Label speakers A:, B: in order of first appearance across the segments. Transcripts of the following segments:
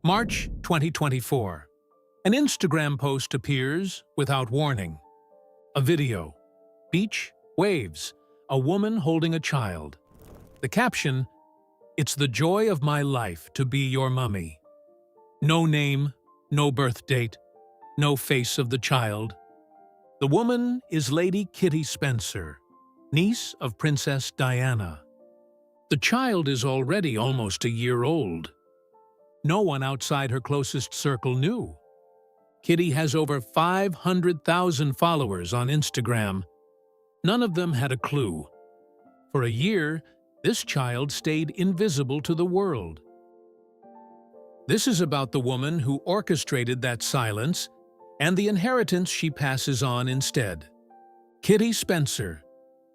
A: March 2024. An Instagram post appears without warning. A video. Beach, waves, a woman holding a child. The caption, "It's the joy of my life to be your mummy." No name, no birth date, no face of the child. The woman is Lady Kitty Spencer, niece of Princess Diana. The child is already almost a year old. No one outside her closest circle knew. Kitty has over 500,000 followers on Instagram. None of them had a clue. For a year, this child stayed invisible to the world. This is about the woman who orchestrated that silence and the inheritance she passes on instead. Kitty Spencer,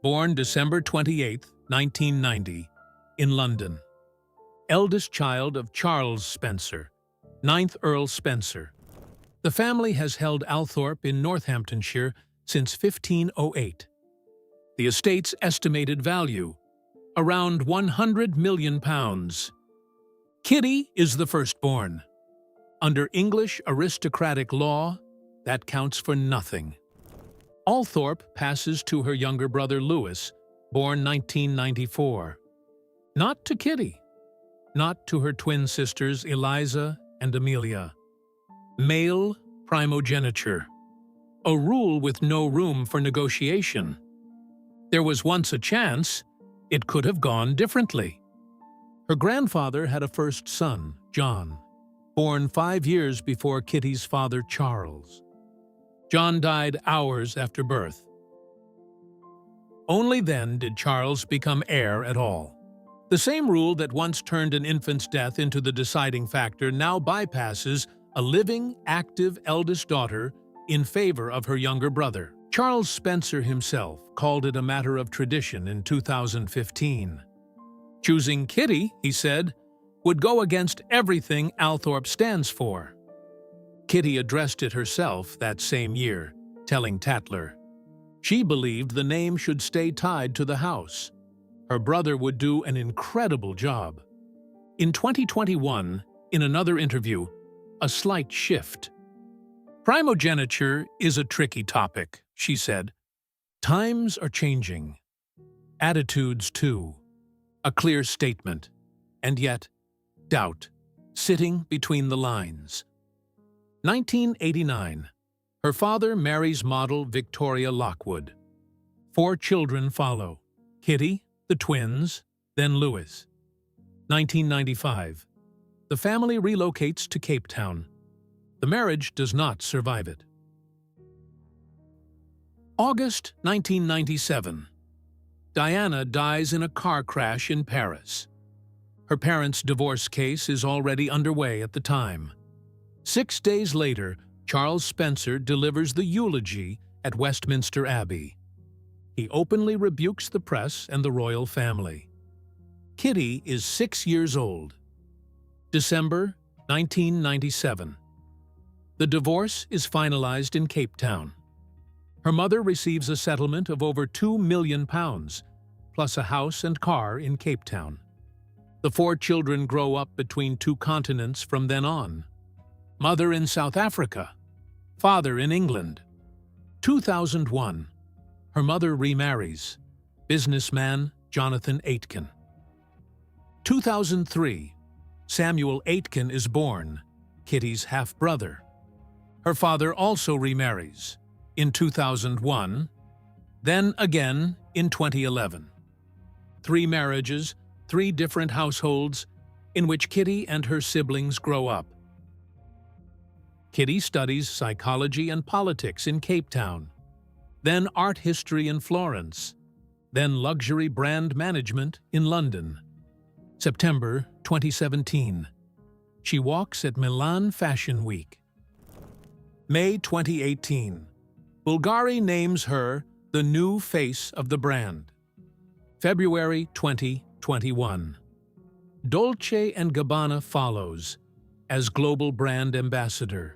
A: born December 28, 1990, in London. Eldest child of Charles Spencer, 9th Earl Spencer. The family has held Althorp in Northamptonshire since 1508. The estate's estimated value, around £100 million. Kitty is the firstborn. Under English aristocratic law, that counts for nothing. Althorp passes to her younger brother Louis, born 1994. Not to Kitty. Not to her twin sisters Eliza and Amelia. Male primogeniture. A rule with no room for negotiation. There was once a chance it could have gone differently. Her grandfather had a first son, John, born 5 years before Kitty's father, Charles. John died hours after birth. Only then did Charles become heir at all. The same rule that once turned an infant's death into the deciding factor now bypasses a living, active eldest daughter in favor of her younger brother. Charles Spencer himself called it a matter of tradition in 2015. Choosing Kitty, he said, would go against everything Althorp stands for. Kitty addressed it herself that same year, telling Tatler she believed the name should stay tied to the house. Her brother would do an incredible job. In 2021, in another interview, a slight shift. Primogeniture is a tricky topic, she said. Times are changing. Attitudes too. A clear statement, and yet, doubt, sitting between the lines. 1989. Her father marries model Victoria Lockwood. 4 children follow. Kitty, the twins, then Louis. 1995. The family relocates to Cape Town. The marriage does not survive it. August 1997. Diana dies in a car crash in Paris. Her parents' divorce case is already underway at the time. 6 days later, Charles Spencer delivers the eulogy at Westminster Abbey. He openly rebukes the press and the royal family. Kitty is 6 years old. December 1997. The divorce is finalized in Cape Town. Her mother receives a settlement of over £2 million, plus a house and car in Cape Town. The 4 children grow up between 2 continents from then on. Mother in South Africa, father in England. 2001. Her mother remarries, businessman Jonathan Aitken. 2003. Samuel Aitken is born, Kitty's half-brother. Her father also remarries, in 2001, then again in 2011. 3 marriages, 3 different households, in which Kitty and her siblings grow up. Kitty studies psychology and politics in Cape Town, then art history in Florence, then luxury brand management in London. September 2017. She walks at Milan Fashion Week. May 2018. Bulgari names her the new face of the brand. February 2021. Dolce & Gabbana follows as global brand ambassador.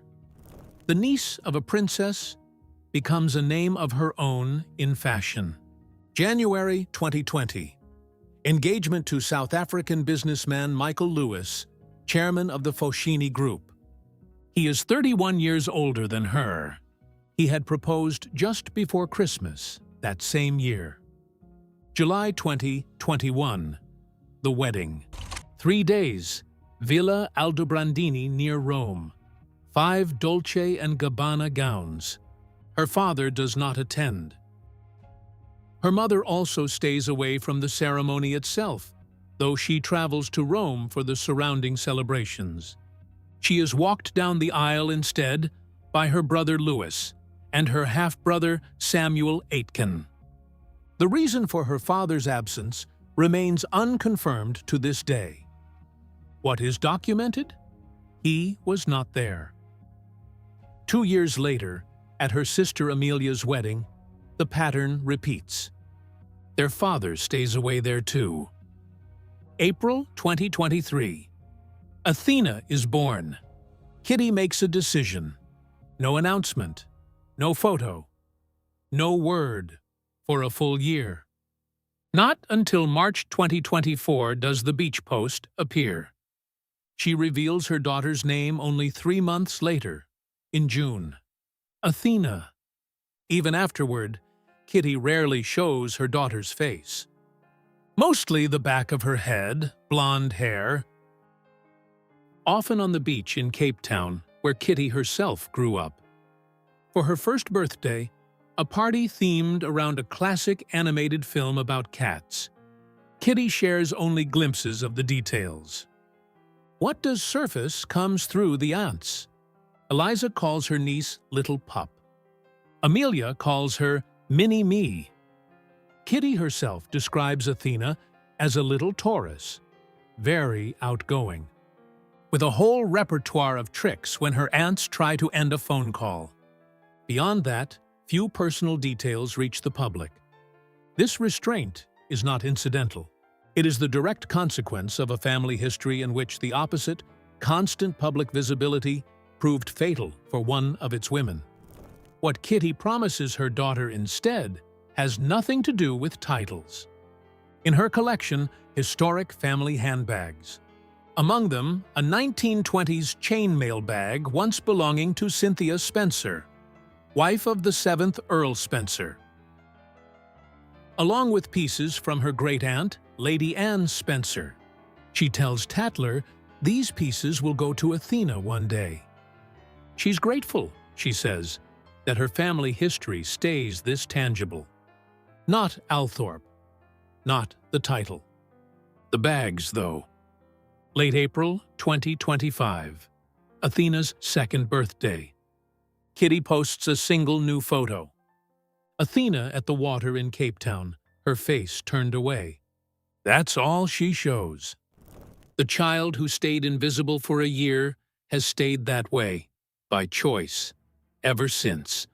A: The niece of a princess becomes a name of her own in fashion. January 2020. Engagement to South African businessman Michael Lewis chairman of the Foschini Group. He is 31 years older than her. He had proposed just before Christmas that same year. July 2021. The wedding. 3 days. Villa Aldobrandini near Rome. 5 Dolce & Gabbana gowns. Her father does not attend. Her mother also stays away from the ceremony itself, though she travels to Rome for the surrounding celebrations. She is walked down the aisle instead by her brother Louis and her half-brother Samuel Aitken. The reason for her father's absence remains unconfirmed to this day. What is documented? He was not there. 2 years later, at her sister Amelia's wedding, the pattern repeats. Their father stays away there too. April 2023. Athena is born. Kitty makes a decision. No announcement, no photo, no word for a full year. Not until March 2024 does the beach post appear. She reveals her daughter's name only 3 months later, in June. Athena. Even afterward, Kitty rarely shows her daughter's face. Mostly the back of her head, blonde hair. Often on the beach in Cape Town, where Kitty herself grew up. For her first birthday, a party themed around a classic animated film about cats. Kitty shares only glimpses of the details. What does surface comes through the aunts. Eliza calls her niece Little Pup. Amelia calls her Mini-Me. Kitty herself describes Athena as a little Taurus, very outgoing, with a whole repertoire of tricks when her aunts try to end a phone call. Beyond that, few personal details reach the public. This restraint is not incidental. It is the direct consequence of a family history in which the opposite, constant public visibility, proved fatal for one of its women. What Kitty promises her daughter instead has nothing to do with titles. In her collection, historic family handbags. Among them, a 1920s chainmail bag once belonging to Cynthia Spencer, wife of the 7th Earl Spencer. Along with pieces from her great-aunt, Lady Anne Spencer. She tells Tatler these pieces will go to Athena one day. She's grateful, she says, that her family history stays this tangible. Not Althorp, not the title. The bags, though. Late April 2025, Athena's 2nd birthday. Kitty posts a single new photo. Athena at the water in Cape Town, her face turned away. That's all she shows. The child who stayed invisible for a year has stayed that way, by choice, ever since.